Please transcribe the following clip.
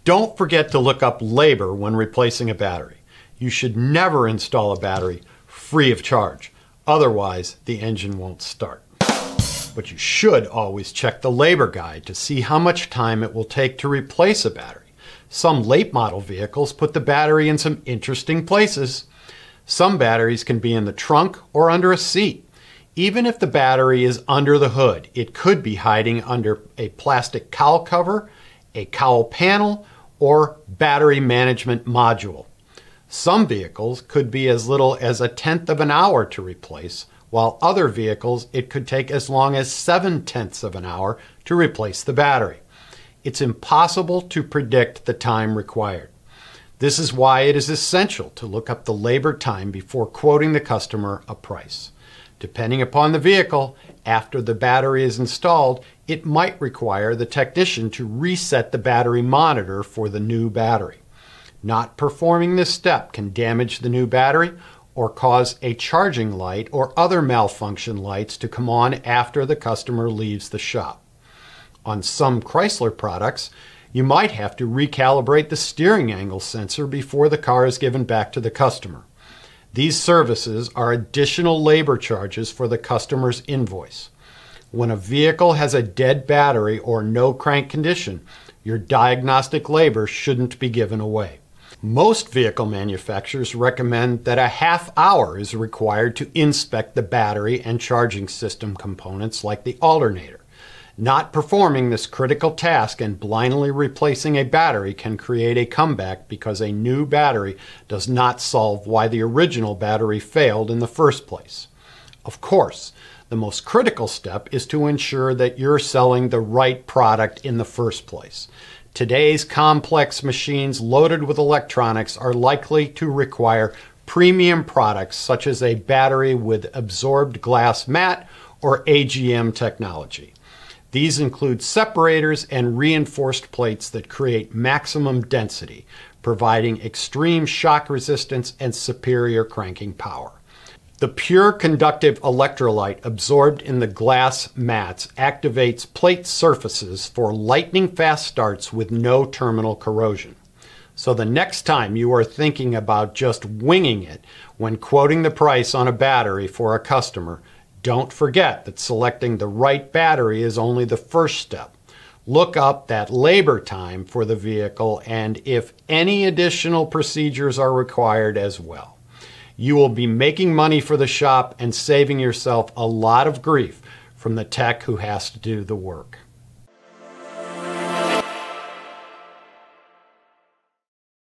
Don't forget to look up labor when replacing a battery. You should never install a battery free of charge. Otherwise, the engine won't start. But you should always check the labor guide to see how much time it will take to replace a battery. Some late model vehicles put the battery in some interesting places. Some batteries can be in the trunk or under a seat. Even if the battery is under the hood, it could be hiding under a plastic cowl cover, a cowl panel, or battery management module. Some vehicles could be as little as 1/10 of an hour to replace, while other vehicles it could take as long as 7/10 of an hour to replace the battery. It's impossible to predict the time required. This is why it is essential to look up the labor time before quoting the customer a price. Depending upon the vehicle, after the battery is installed, it might require the technician to reset the battery monitor for the new battery. Not performing this step can damage the new battery or cause a charging light or other malfunction lights to come on after the customer leaves the shop. On some Chrysler products, you might have to recalibrate the steering angle sensor before the car is given back to the customer. These services are additional labor charges for the customer's invoice. When a vehicle has a dead battery or no crank condition, your diagnostic labor shouldn't be given away. Most vehicle manufacturers recommend that a half hour is required to inspect the battery and charging system components like the alternator. Not performing this critical task and blindly replacing a battery can create a comeback because a new battery does not solve why the original battery failed in the first place. Of course, the most critical step is to ensure that you're selling the right product in the first place. Today's complex machines loaded with electronics are likely to require premium products such as a battery with absorbed glass mat or AGM technology. These include separators and reinforced plates that create maximum density, providing extreme shock resistance and superior cranking power. The pure conductive electrolyte absorbed in the glass mats activates plate surfaces for lightning-fast starts with no terminal corrosion. So the next time you are thinking about just winging it when quoting the price on a battery for a customer, don't forget that selecting the right battery is only the first step. Look up that labor time for the vehicle and if any additional procedures are required as well. You will be making money for the shop and saving yourself a lot of grief from the tech who has to do the work.